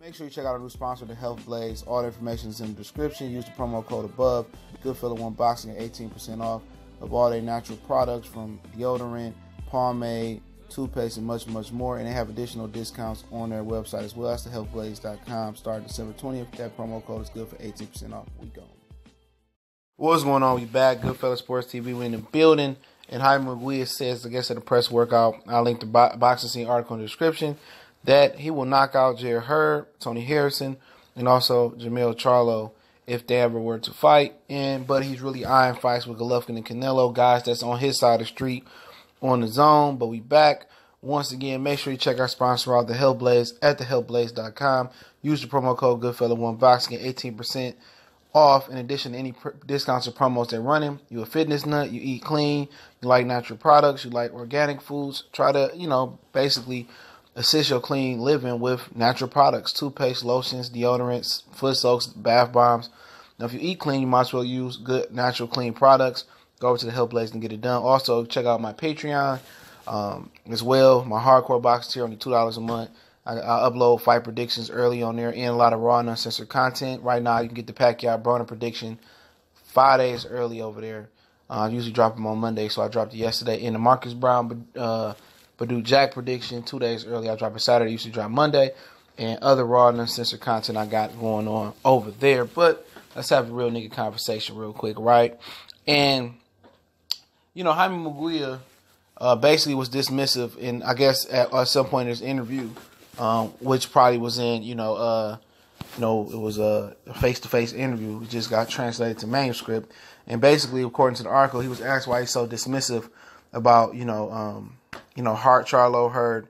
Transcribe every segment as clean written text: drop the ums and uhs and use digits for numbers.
Make sure you check out our new sponsor, the Health Blaze. All the information is in the description. Use the promo code above. Goodfella1 Boxing at 18% off of all their natural products from deodorant, pomade, toothpaste, and much, much more. And they have additional discounts on their website as well. That's thehealthblaze.com. Starting December 20th. That promo code is good for 18% off. We go. What's going on? We back. Goodfella Sports TV. We in the building. And Jaime Munguia says, I guess at the press workout, I'll link the boxing scene article in the description, that he will knock out Jarrett, Hurd, Tony Harrison, and also Charlo if they ever were to fight. But he's really eyeing fights with Golovkin and Canelo, guys that's on his side of the street on the zone. But we back. Once again, make sure you check our sponsor out, The Health Blaze, at thehealthblaze.com. Use the promo code Goodfella1 Boxing at 18% off. In addition to any discounts or promos they're running. You a fitness nut, you eat clean, you like natural products, you like organic foods. Try to, basically assist your clean living with natural products, toothpaste, lotions, deodorants, foot soaks, bath bombs. Now, if you eat clean, you might as well use good, natural, clean products. Go over to the Health Blaze and get it done. Also, check out my Patreon as well. My hardcore box tier, only $2 a month. I upload fight predictions early on there and a lot of raw and uncensored content. Right now, you can get the Pacquiao Broner prediction 5 days early over there. I usually drop them on Monday, so I dropped it yesterday. And the Marcus Brown Badou Jack prediction 2 days early. I drop it Saturday, usually drop Monday. And other raw and uncensored content I got going on over there. But let's have a real nigga conversation real quick, right? And, Jaime Munguia basically was dismissive, and I guess at some point in his interview, which probably was in, it was a face-to-face interview. It just got translated to manuscript. And basically, according to the article, he was asked why he's so dismissive about, Hart, Charlo, Hurd,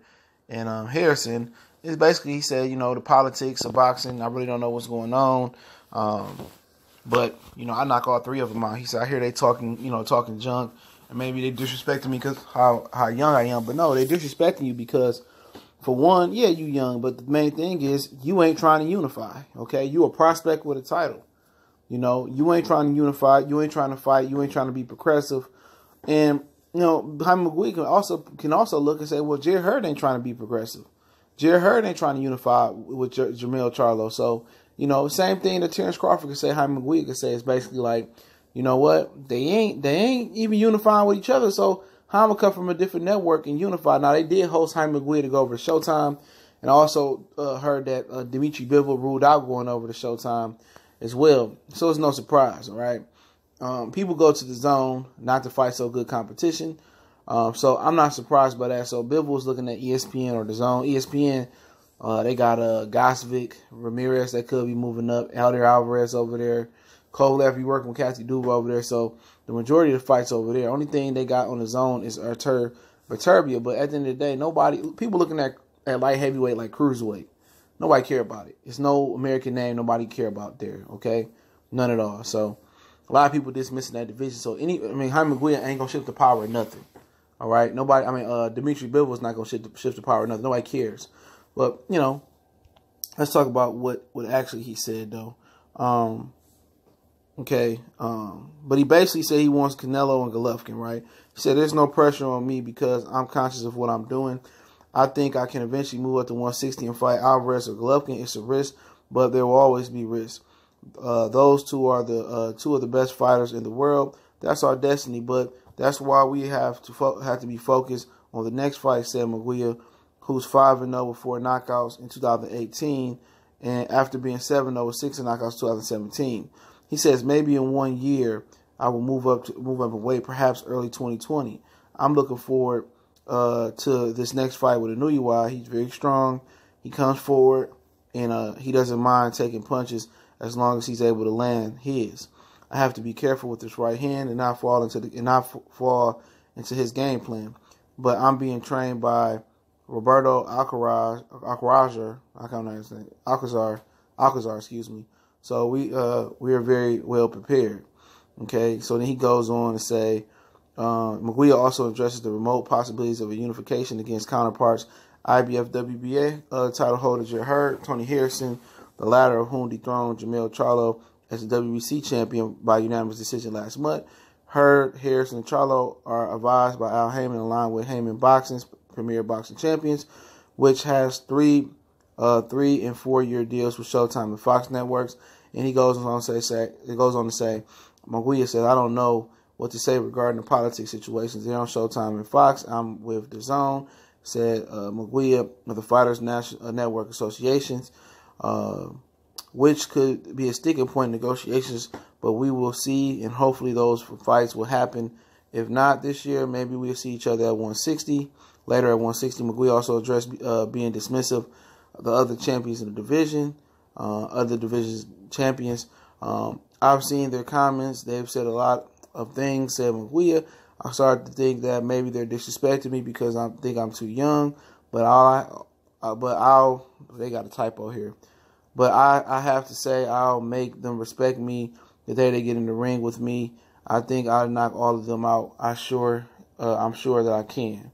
and Harrison. It's basically, he said, the politics of boxing, I really don't know what's going on. But, I knock all three of them out. He said, I hear they talking junk, and maybe they disrespecting me because how young I am. But no, they disrespecting you because, for one, yeah, you young, but the main thing is you ain't trying to unify, okay? You a prospect with a title. You ain't trying to unify. You ain't trying to fight. You ain't trying to be progressive. And, Jaime Munguia can also look and say, well, Jarrett Hurd ain't trying to be progressive. Jarrett Hurd ain't trying to unify with Charlo. So, same thing that Terrence Crawford could say, Jaime Munguia could say. It's basically like, you know what? They ain't even unifying with each other. So how I'm gonna come from a different network and unify. Now they did host Jaime Munguia to go over to Showtime, and I also heard that Dimitri Bivol ruled out going over to Showtime as well. So it's no surprise, all right? People go to the zone not to fight so good competition. So I'm not surprised by that. So Bivol's looking at ESPN or the zone. ESPN, they got Gosvick, Ramirez that could be moving up, Elder Alvarez over there, Kovalev, he working with Kathy Duva over there. So the majority of the fights over there. Only thing they got on the zone is Artur Beterbiev. But at the end of the day, people looking at light heavyweight like cruiserweight. Nobody care about it. It's no American name. Nobody care about there. Okay, none at all. So a lot of people dismissing that division. So Jaime Munguia ain't gonna shift the power or nothing. All right, nobody. Dimitri Bivol not gonna shift the power or nothing. Nobody cares. But let's talk about what actually he said though. But he basically said he wants Canelo and Golovkin, right? He said, there's no pressure on me because I'm conscious of what I'm doing. I think I can eventually move up to 160 and fight Alvarez or Golovkin. It's a risk, but there will always be risk. Those two are the two of the best fighters in the world. That's our destiny, but that's why we have to be focused on the next fight, said Munguia, who's 5-0 with 4 knockouts in 2018, and after being 7-0 with 6 knockouts in 2017. He says maybe in 1 year I will move up in weight, perhaps early 2020. I'm looking forward to this next fight with Unifying. He's very strong. He comes forward and he doesn't mind taking punches as long as he's able to land his. I have to be careful with this right hand and not fall into his game plan. But I'm being trained by Roberto Alcazar, excuse me. So we are very well prepared. Okay, so then he goes on to say, Munguia also addresses the remote possibilities of a unification against counterparts IBF WBA title holder Jarrett Hurd, Tony Harrison, the latter of whom dethroned Charlo as the WBC champion by unanimous decision last month. Hurd, Harrison, and Charlo are advised by Al Heyman, along with Heyman Boxing's premier boxing champions, which has 3 3 and 4 year deals with Showtime and Fox networks. And he goes on to say, Munguia said, I don't know what to say regarding the politics situations there on Showtime and Fox. I'm with the Zone, said Munguia of the Fighters National Network Associations, which could be a sticking point in negotiations, but we will see, and hopefully those fights will happen. If not this year, maybe we'll see each other at 160. Later at 160, Munguia also addressed being dismissive of the other champions in the division, other divisions champions. I've seen their comments. They've said a lot of things, said Munguia. I started to think that maybe they're disrespecting me because I think I'm too young. But they got a typo here. But I have to say I'll make them respect me the day they get in the ring with me. I think I'll knock all of them out. I'm sure that I can.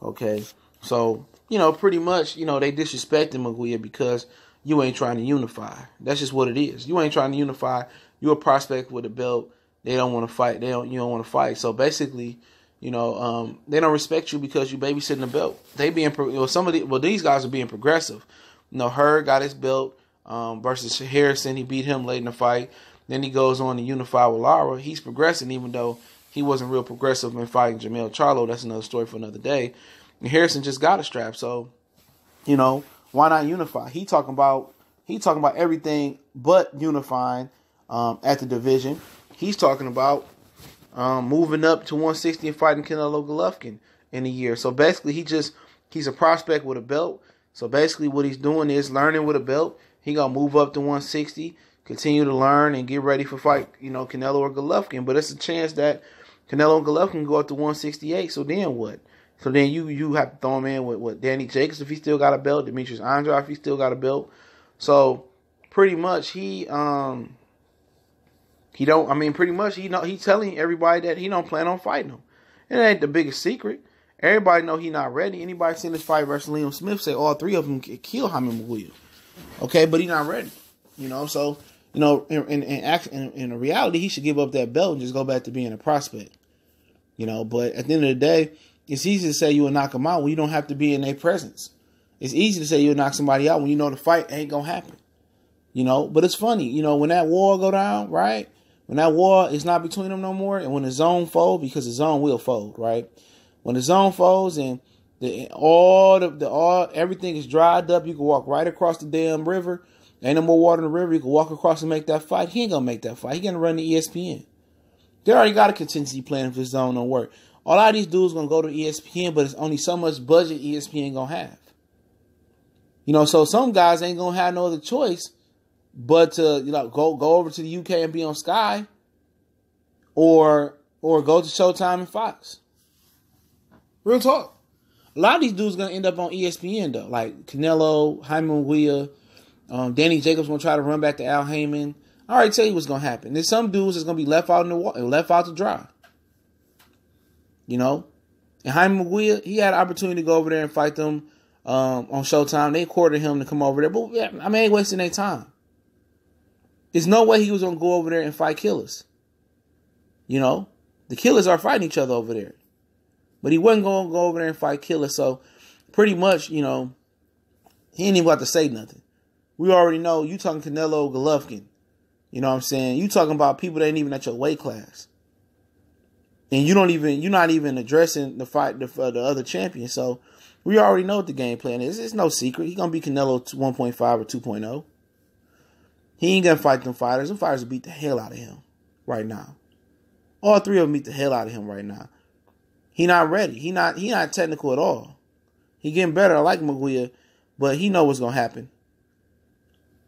Okay, so pretty much they disrespecting Munguia because you ain't trying to unify. That's just what it is. You ain't trying to unify. You're a prospect with a belt. They don't want to fight. You don't want to fight. So basically, they don't respect you because you babysitting the belt. These guys are being progressive. Hurd got his belt versus Harrison. He beat him late in the fight. Then he goes on to unify with Lara. He's progressing, even though he wasn't real progressive in fighting Charlo. That's another story for another day. And Harrison just got a strap, so why not unify? He talking about everything but unifying at the division. He's talking about moving up to 160 and fighting Canelo Golovkin in a year. So basically, he's a prospect with a belt. So basically, what he's doing is learning with a belt. He gonna move up to 160, continue to learn and get ready for fight, Canelo or Golovkin. But it's a chance that Canelo and Golovkin go up to 168. So then what? So then you have to throw him in with Danny Jacobs if he still got a belt, Demetrius Andrade if he still got a belt. So pretty much he's telling everybody that he don't plan on fighting him. It ain't the biggest secret. Everybody know he not ready. Anybody seen this fight versus Liam Smith say all three of them could kill Jaime Munguia. Okay, but he not ready. So in reality, he should give up that belt and just go back to being a prospect. But at the end of the day, it's easy to say you will knock them out when you don't have to be in their presence. It's easy to say you'll knock somebody out when you know the fight ain't gonna happen. But it's funny, when that wall go down, right? When that wall is not between them no more, and when the zone fold, because the zone will fold, right? When the zone folds and everything is dried up, you can walk right across the damn river. Ain't no more water in the river. You can walk across and make that fight. He ain't gonna make that fight. He gonna run the ESPN. They already got a contingency plan if this zone don't work. A lot of these dudes gonna go to ESPN, but it's only so much budget ESPN gonna have. So some guys ain't gonna have no other choice but to go over to the UK and be on Sky, or go to Showtime and Fox. Real talk. A lot of these dudes gonna end up on ESPN though, like Canelo, Jaime Munguia, Danny Jacobs gonna try to run back to Al Heyman. I already tell you what's gonna happen. There's some dudes that's gonna be left out in the water, left out to dry. And Jaime Munguia, he had an opportunity to go over there and fight them on Showtime. They courted him to come over there, but yeah, I ain't wasting their time. There's no way he was gonna go over there and fight killers. The killers are fighting each other over there, but he wasn't gonna go over there and fight killers. So pretty much, he ain't even got to say nothing. We already know you talking Canelo Golovkin. You know what I'm saying? You talking about people that ain't even at your weight class. And you're not even addressing the fight for the other champion. So we already know what the game plan is. It's no secret. He's going to be Canelo 1.5 or 2.0. He ain't going to fight them fighters. Them fighters will beat the hell out of him right now. All three of them beat the hell out of him right now. He not ready. He not technical at all. He getting better. I like Munguia, but he know what's going to happen.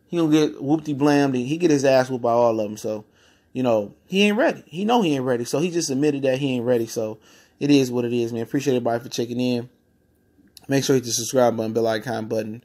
He gonna get whoopty-blammed and he get his ass whooped by all of them. So, he ain't ready. He know he ain't ready. So he just admitted that he ain't ready. So it is what it is, man. Appreciate everybody for checking in. Make sure you hit the subscribe button, bell icon button.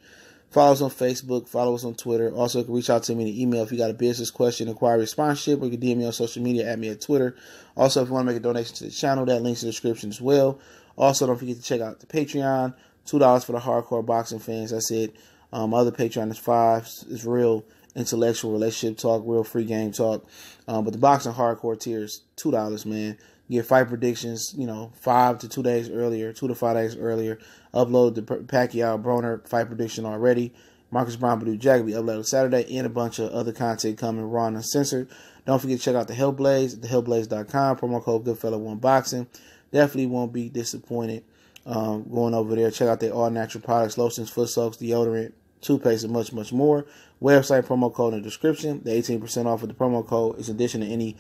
Follow us on Facebook. Follow us on Twitter. Also, you can reach out to me in the email if you got a business question, inquiry, sponsorship, or you can DM me on social media, at me at Twitter. Also, if you want to make a donation to the channel, that link's in the description as well. Also, don't forget to check out the Patreon. $2 for the hardcore boxing fans. That's it. My other Patreon is $5. It's real intellectual relationship talk, real free game talk. But the boxing hardcore tier is $2, man. You get fight predictions, 5 to 2 days earlier, 2 to 5 days earlier. Upload the Pacquiao Broner fight prediction already. Marcus Brown Blue Jacket be uploaded Saturday, and a bunch of other content coming raw and uncensored. Don't forget to check out the Hellblaze, thehellblaze.com, promo code Goodfella1Boxing. Definitely won't be disappointed going over there. Check out their all-natural products, lotions, foot soaks, deodorant, toothpaste, and much, much more. Website, promo code in the description. The 18% off of the promo code is in addition to any